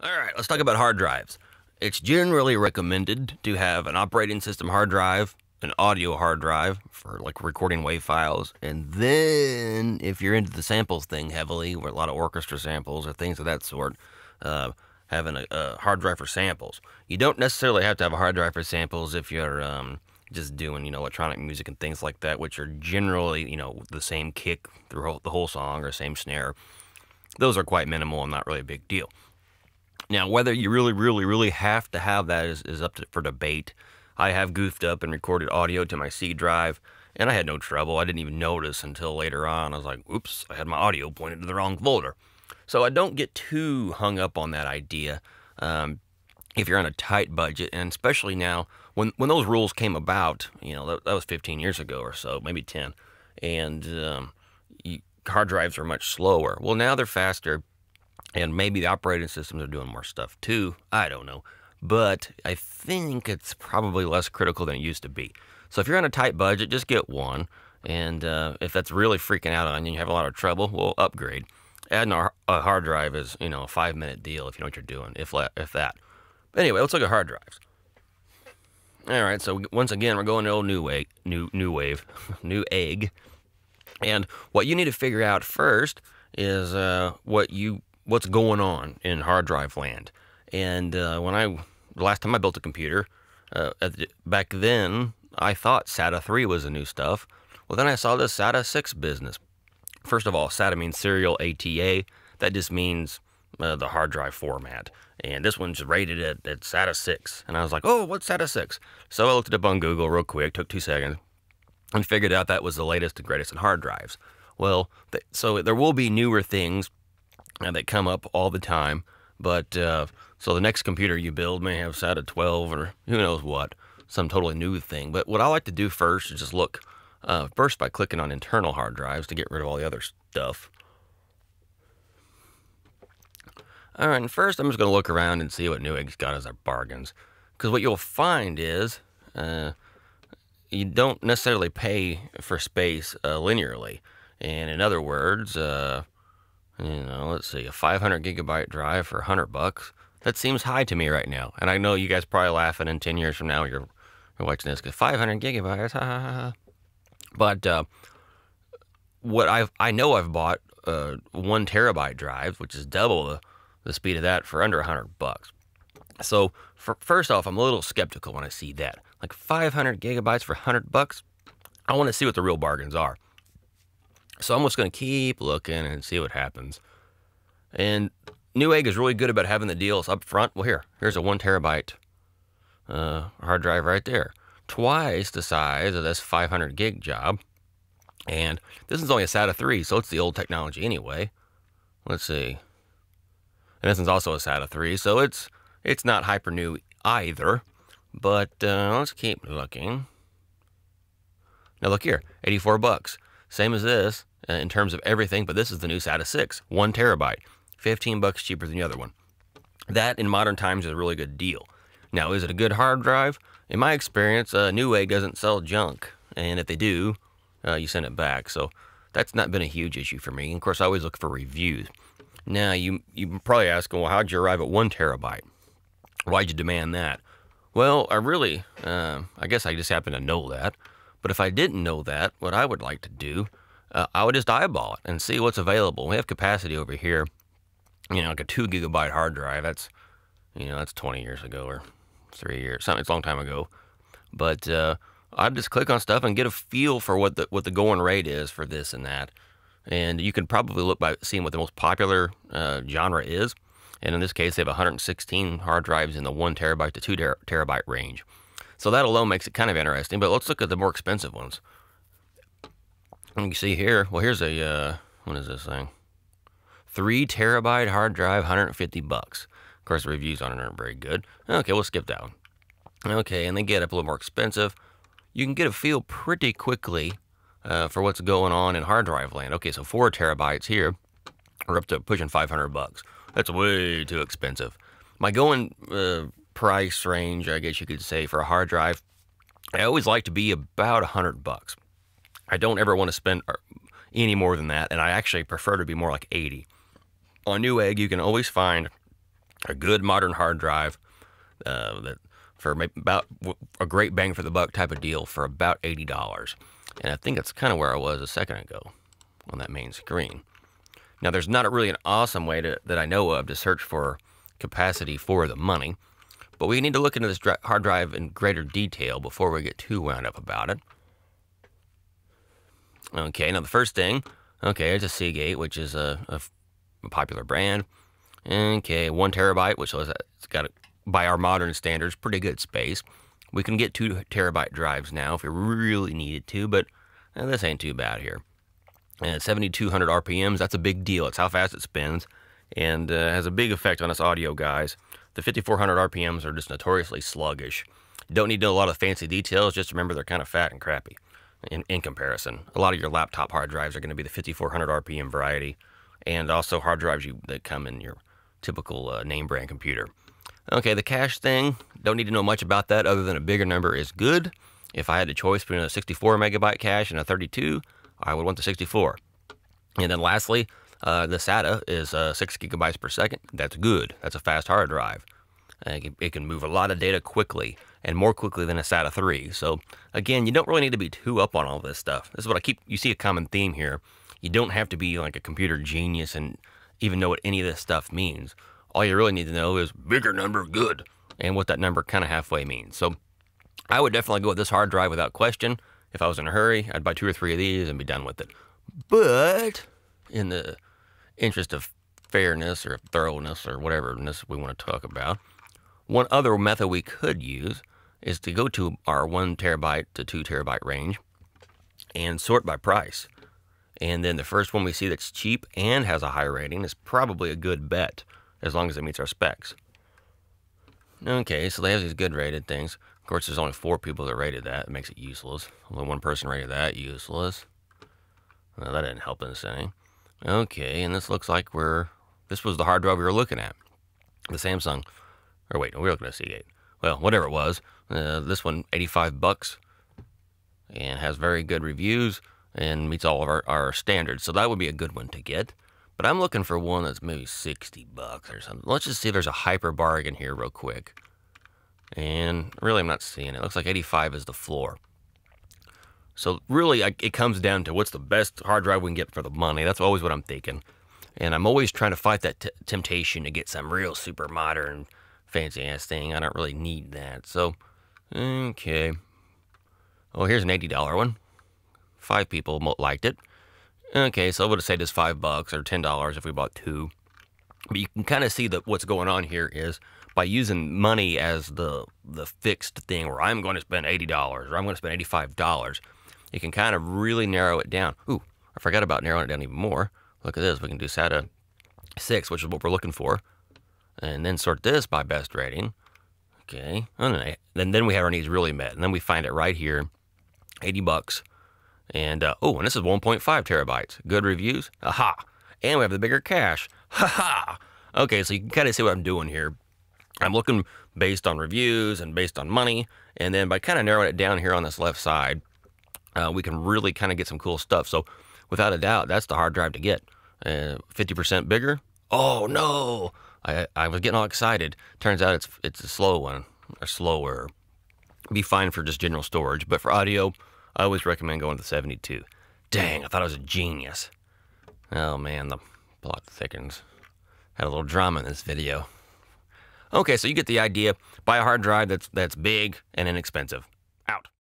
All right, let's talk about hard drives. It's generally recommended to have an operating system hard drive, an audio hard drive for like recording WAV files, and then if you're into the samples thing heavily, or a lot of orchestra samples or things of that sort, having a hard drive for samples. You don't necessarily have to have a hard drive for samples if you're just doing electronic music and things like that, which are generally the same kick through the whole song or same snare. Those are quite minimal and not really a big deal. Now, whether you really have to have that is up for debate. I have goofed up and recorded audio to my C drive, and I had no trouble. I didn't even notice until later on. I was like, oops, I had my audio pointed to the wrong folder. So I don't get too hung up on that idea if you're on a tight budget, and especially now, when those rules came about, that was 15 years ago or so, maybe 10, and hard drives are much slower. Well, now they're faster. And maybe the operating systems are doing more stuff too. I don't know. But I think it's probably less critical than it used to be. So if you're on a tight budget, just get one. And if that's really freaking out on you and you have a lot of trouble, well, upgrade. Adding a hard drive is, a 5-minute deal if you know what you're doing, if that. But anyway, let's look at hard drives. All right, so once again, we're going to old new wave, new egg. And what you need to figure out first is what's going on in hard drive land. And the last time I built a computer, back then, I thought SATA 3 was the new stuff. Well, then I saw this SATA 6 business. First of all, SATA means serial ATA. That just means the hard drive format. And this one's rated at SATA 6. And I was like, oh, what's SATA 6? So I looked it up on Google real quick, took 2 seconds, and figured out that was the latest and greatest in hard drives. Well, so there will be newer things that come up all the time, but so the next computer you build may have SATA 12 or who knows what, some totally new thing. But what I like to do first is just look first by clicking on internal hard drives to get rid of all the other stuff. All right, and first I'm just going to look around and see what Newegg's got as our bargains, because what you'll find is you don't necessarily pay for space linearly, and in other words, let's see, a 500 gigabyte drive for $100. That seems high to me right now. And I know you guys probably laughing in 10 years from now you're watching this because 500 gigabytes, ha ha ha. But I know I've bought 1 terabyte drives, which is double the speed of that for under $100. So first off, I'm a little skeptical when I see that. Like 500 gigabytes for $100. I want to see what the real bargains are. So I'm just going to keep looking and see what happens. And Newegg is really good about having the deals up front. Well, here's a 1 terabyte hard drive right there. Twice the size of this 500 gig job. And this is only a SATA 3, so it's the old technology anyway. Let's see. And this one's also a SATA 3, so it's not hyper new either. But let's keep looking. Now look here, $84. Same as this in terms of everything, but this is the new SATA 6, 1 terabyte, $15 cheaper than the other one. That in modern times is a really good deal. Now, is it a good hard drive? In my experience, Newegg doesn't sell junk, and if they do, you send it back. So that's not been a huge issue for me. And of course, I always look for reviews. Now, you probably asking, well, how'd you arrive at 1 terabyte? Why'd you demand that? Well, I guess I just happen to know that. But if I didn't know that, what I would like to do, I would just eyeball it and see what's available. We have capacity over here, like a 2 gigabyte hard drive. That's 20 years ago or 3 years, something. It's a long time ago. But I'd just click on stuff and get a feel for what the going rate is for this and that. And you can probably look by seeing what the most popular genre is. And in this case, they have 116 hard drives in the 1 terabyte to 2 terabyte range. So that alone makes it kind of interesting, but let's look at the more expensive ones. And you see here, well, here's a, what is this thing? 3 terabyte hard drive, $150. Of course, the reviews on it aren't very good. Okay, we'll skip that one. Okay, and they get up a little more expensive. You can get a feel pretty quickly for what's going on in hard drive land. Okay, so 4 terabytes here are up to pushing $500. That's way too expensive. My going price range, I guess you could say, for a hard drive, I always like to be about $100. I don't ever want to spend any more than that, and I actually prefer to be more like 80. On Newegg, you can always find a good modern hard drive that for about a great bang for the buck type of deal for about $80. And I think that's kind of where I was a second ago on that main screen. Now, there's not really an awesome way that I know of to search for capacity for the money, but we need to look into this hard drive in greater detail before we get too wound up about it. Okay, now the first thing, okay, it's a Seagate, which is a popular brand. Okay, 1 terabyte, which is it's got, by our modern standards, pretty good space. We can get 2 terabyte drives now if we really needed to, but this ain't too bad here. And 7,200 RPMs, that's a big deal. It's how fast it spins, and has a big effect on us audio guys. The 5,400 RPMs are just notoriously sluggish. You don't need to know a lot of fancy details, just remember they're kind of fat and crappy in comparison. A lot of your laptop hard drives are going to be the 5,400 RPM variety, and also hard drives that come in your typical name brand computer. Okay, the cache thing, don't need to know much about that other than a bigger number is good. If I had a choice between a 64 megabyte cache and a 32, I would want the 64. And then lastly, the SATA is 6 gigabytes per second. That's good. That's a fast hard drive. It can move a lot of data quickly, and more quickly than a SATA 3. So again, you don't really need to be too up on all this stuff. This is what you see a common theme here. You don't have to be like a computer genius and even know what any of this stuff means. All you really need to know is bigger number, good, and what that number kind of halfway means. So I would definitely go with this hard drive without question. If I was in a hurry, I'd buy 2 or 3 of these and be done with it. But in the interest of fairness or thoroughness or whateverness we want to talk about, one other method we could use is to go to our 1 terabyte to 2 terabyte range and sort by price. And then the first one we see that's cheap and has a high rating is probably a good bet, as long as it meets our specs. Okay, so they have these good rated things. Of course, there's only 4 people that rated that. It makes it useless. Only 1 person rated that. Useless. Well, that didn't help us any. Okay, and this looks like this was the hard drive we were looking at. The Samsung. Or wait, we were looking at Seagate. Well, whatever it was. This one, $85. And has very good reviews and meets all of our standards. So that would be a good one to get. But I'm looking for one that's maybe $60 or something. Let's just see if there's a hyper bargain here real quick. And really, I'm not seeing it. It looks like 85 is the floor. So really, it comes down to what's the best hard drive we can get for the money. That's always what I'm thinking. And I'm always trying to fight that temptation to get some real super modern, fancy-ass thing. I don't really need that. So, okay. Oh, here's an $80 one. 5 people liked it. Okay, so I would have said it's $5 or $10 if we bought 2. But you can kind of see that what's going on here is by using money as the fixed thing, where I'm going to spend $80 or I'm going to spend $85, you can kind of really narrow it down. Ooh, I forgot about narrowing it down even more. Look at this. We can do SATA 6, which is what we're looking for, and then sort this by best rating. Okay, and then we have our needs really met, and then we find it right here, $80. And, and this is 1.5 terabytes. Good reviews. Aha. And we have the bigger cache. Ha-ha. Okay, so you can kind of see what I'm doing here. I'm looking based on reviews and based on money. And then by kind of narrowing it down here on this left side, we can really kind of get some cool stuff. So without a doubt, that's the hard drive to get. 50% bigger. Oh, no. I was getting all excited. Turns out it's a slow one, or slower. Be fine for just general storage. But for audio, I always recommend going to the 72. Dang, I thought I was a genius. Oh man, the plot thickens. Had a little drama in this video. Okay, so you get the idea. Buy a hard drive that's big and inexpensive. Out.